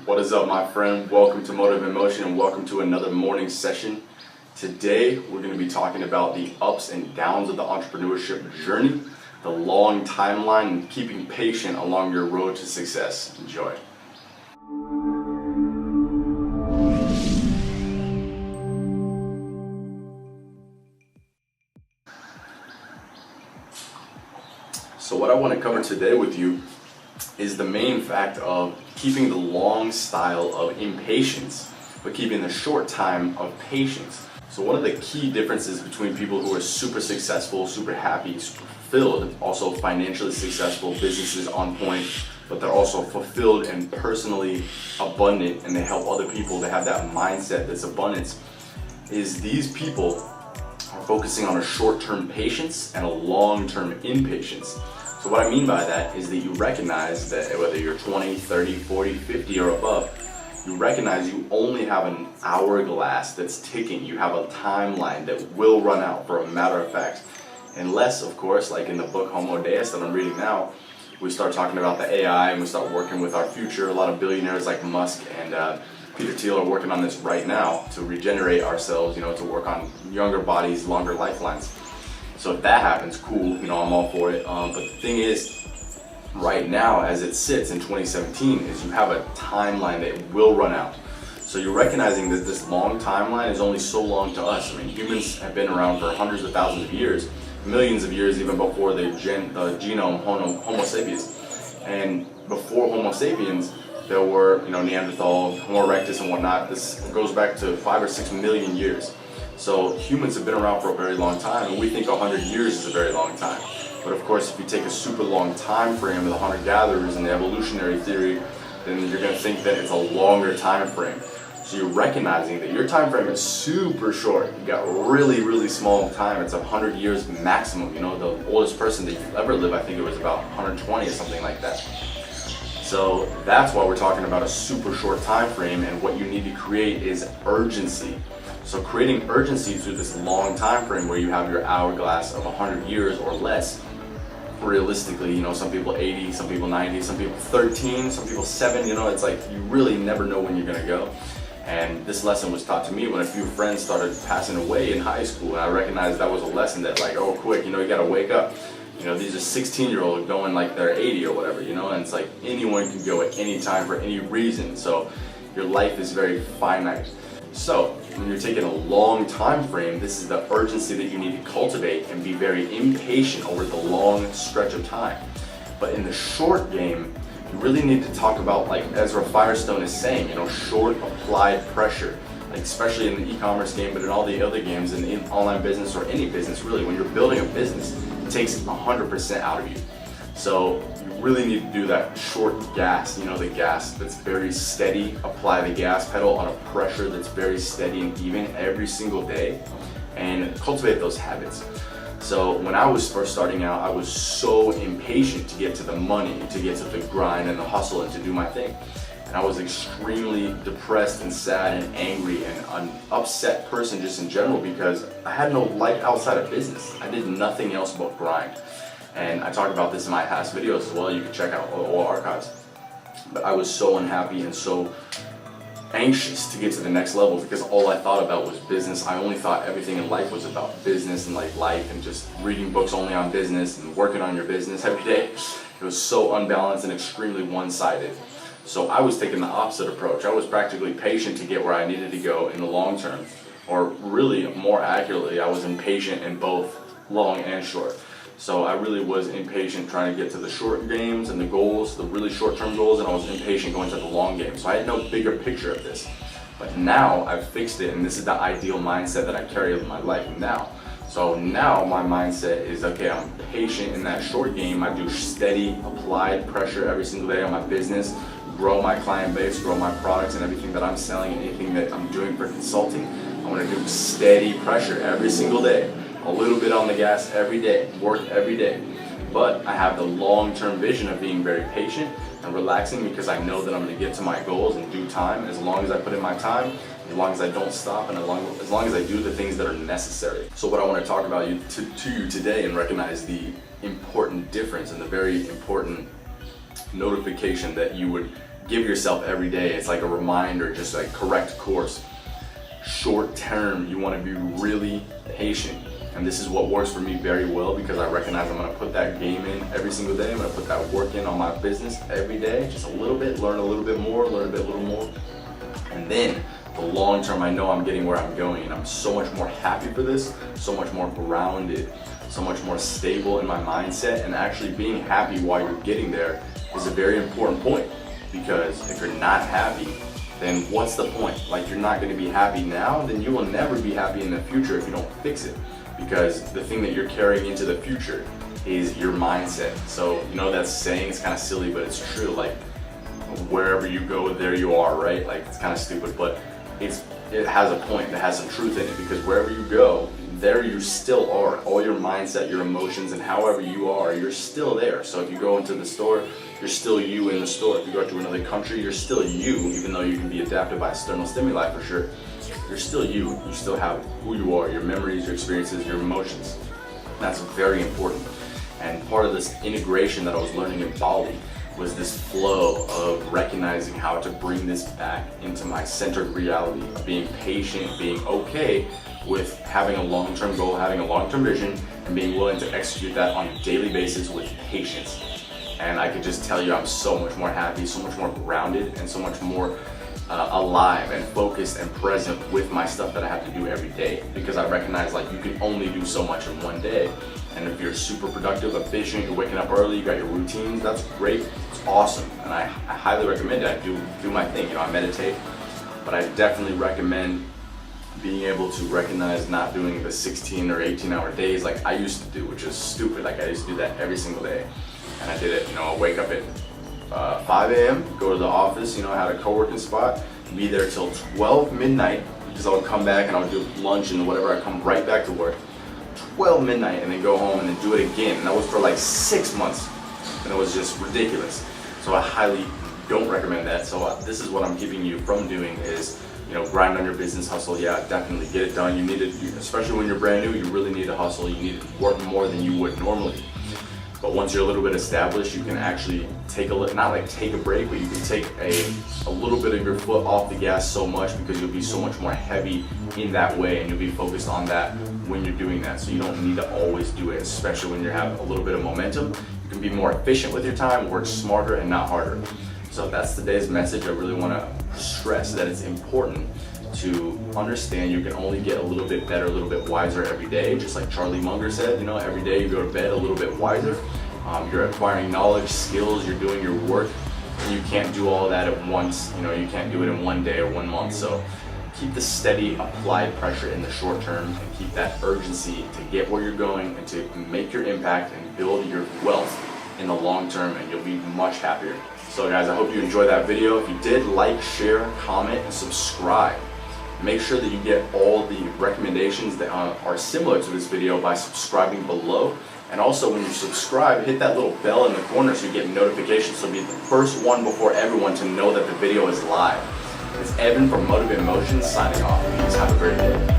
What is up, my friend? Welcome to Motive in Motion and welcome to another morning session. Today, we're going to be talking about the ups and downs of the entrepreneurship journey, the long timeline, and keeping patient along your road to success. Enjoy. So what I want to cover today with you is the main fact of keeping the long style of impatience, but keeping the short time of patience. So one of the key differences between people who are super successful, super happy, super fulfilled, also financially successful, businesses on point, but they're also fulfilled and personally abundant, and they help other people to have that mindset that's abundance, is these people are focusing on a short-term patience and a long-term impatience. So what I mean by that is that you recognize that whether you're 20, 30, 40, 50 or above, you recognize you only have an hourglass that's ticking. You have a timeline that will run out, for a matter of fact. Unless, of course, like in the book Homo Deus that I'm reading now, we start talking about the AI and we start working with our future. A lot of billionaires like Musk and Peter Thiel are working on this right now to regenerate ourselves, to work on younger bodies, longer lifelines. So if that happens, cool, I'm all for it. But the thing is, right now, as it sits in 2017, is you have a timeline that will run out. So you're recognizing that this long timeline is only so long to us. I mean, humans have been around for hundreds of thousands of years, millions of years even before the genome Homo sapiens. And before Homo sapiens, there were, Neanderthal, Homo erectus and whatnot. This goes back to 5 or 6 million years. So humans have been around for a very long time, and we think 100 years is a very long time. But of course, if you take a super long time frame of the hunter-gatherers and the evolutionary theory, then you're going to think that it's a longer time frame. So you're recognizing that your time frame is super short. You got really, really small time. It's 100 years maximum. The oldest person that you've ever lived, I think it was about 120 or something like that. So that's why we're talking about a super short time frame, and what you need to create is urgency. So creating urgency through this long time frame where you have your hourglass of 100 years or less, realistically, some people 80, some people 90, some people 13, some people 7, it's like you really never know when you're gonna go. And this lesson was taught to me when a few friends started passing away in high school, and I recognized that was a lesson that quick, you gotta wake up. These are 16-year-olds going like they're 80 or whatever, and it's like anyone can go at any time for any reason. So your life is very finite. So when you're taking a long time frame, this is the urgency that you need to cultivate and be very impatient over the long stretch of time. But in the short game, you really need to talk about, like Ezra Firestone is saying, short applied pressure, like especially in the e-commerce game, but in all the other games, in online business or any business really, when you're building a business, it takes 100% out of you. So you really need to do that short gas, the gas that's very steady, apply the gas pedal on a pressure that's very steady and even every single day, and cultivate those habits. So when I was first starting out, I was so impatient to get to the money, to get to the grind and the hustle and to do my thing. And I was extremely depressed and sad and angry and an upset person just in general because I had no life outside of business. I did nothing else but grind. And I talk about this in my past videos as well. You can check out all archives. But I was so unhappy and so anxious to get to the next level because all I thought about was business. I only thought everything in life was about business and like life and just reading books only on business and working on your business every day. It was so unbalanced and extremely one-sided. So I was taking the opposite approach. I was practically patient to get where I needed to go in the long term. Or really, more accurately, I was impatient in both long and short. So I really was impatient trying to get to the short games and the goals, the really short-term goals, and I was impatient going to the long game. So I had no bigger picture of this. But now I've fixed it, and this is the ideal mindset that I carry in my life now. So now my mindset is, okay, I'm patient in that short game. I do steady, applied pressure every single day on my business, grow my client base, grow my products and everything that I'm selling and anything that I'm doing for consulting. I want to do steady pressure every single day. A little bit on the gas every day, work every day. But I have the long-term vision of being very patient and relaxing because I know that I'm going to get to my goals in due time as long as I put in my time, as long as I don't stop, and as long as I do the things that are necessary. So what I want to talk about to you today and recognize the important difference and the very important notification that you would give yourself every day. It's like a reminder, just like correct course. Short term, you want to be really patient. And this is what works for me very well, because I recognize I'm going to put that game in every single day. I'm going to put that work in on my business every day, just a little bit, learn a little bit more, learn a little more. And then the long term, I know I'm getting where I'm going, and I'm so much more happy for this, so much more grounded, so much more stable in my mindset. And actually being happy while you're getting there is a very important point, because if you're not happy, then what's the point? Like, you're not going to be happy now, then you will never be happy in the future if you don't fix it. Because the thing that you're carrying into the future is your mindset. So, you know that saying, it's kind of silly, but it's true. Like, wherever you go, there you are, right? Like, it's kind of stupid, but it has a point, it has some truth in it, because wherever you go, there you still are. All your mindset, your emotions, and however you are, you're still there. So if you go into the store, you're still you in the store. If you go to another country, you're still you, even though you can be adapted by external stimuli for sure. You're still you. You still have who you are, your memories, your experiences, your emotions. That's very important. And part of this integration that I was learning in Bali was this flow of recognizing how to bring this back into my centered reality, of being patient, being okay with having a long-term goal, having a long-term vision, and being willing to execute that on a daily basis with patience. And I could just tell you, I'm so much more happy, so much more grounded, and so much more alive and focused and present with my stuff that I have to do every day, because I recognize, like, you can only do so much in one day. And if you're super productive, efficient, you're waking up early, you got your routines, that's great, it's awesome. And I highly recommend it. I do my thing, I meditate, but I definitely recommend being able to recognize not doing the 16 or 18 hour days like I used to do, which is stupid. Like, I used to do that every single day. And I did it, I wake up at 5 a.m., go to the office, I had a co-working spot, be there till 12 midnight, because I would come back and I would do lunch and whatever, I'd come right back to work, 12 midnight, and then go home and then do it again. And that was for like 6 months, and it was just ridiculous. So I highly don't recommend that. So this is what I'm keeping you from doing is, grind on your business, hustle. Yeah, definitely get it done. You need it, especially when you're brand new, you really need to hustle. You need to work more than you would normally. But once you're a little bit established, you can actually take not like take a break, but you can take a little bit of your foot off the gas so much, because you'll be so much more heavy in that way, and you'll be focused on that when you're doing that. So you don't need to always do it, especially when you have a little bit of momentum. You can be more efficient with your time, work smarter and not harder. So that's today's message. I really want to stress that it's important to understand you can only get a little bit better, a little bit wiser every day. Just like Charlie Munger said, every day you go to bed a little bit wiser. You're acquiring knowledge, skills, you're doing your work. And you can't do all that at once. You can't do it in one day or 1 month. So keep the steady applied pressure in the short term, and keep that urgency to get where you're going and to make your impact and build your wealth in the long term, and you'll be much happier. So guys, I hope you enjoyed that video. If you did, like, share, comment, and subscribe. Make sure that you get all the recommendations that are similar to this video by subscribing below. And also, when you subscribe, hit that little bell in the corner so you get notifications, so be the first one before everyone to know that the video is live. It's Evan from Motivate Emotions signing off. Peace. Have a great day.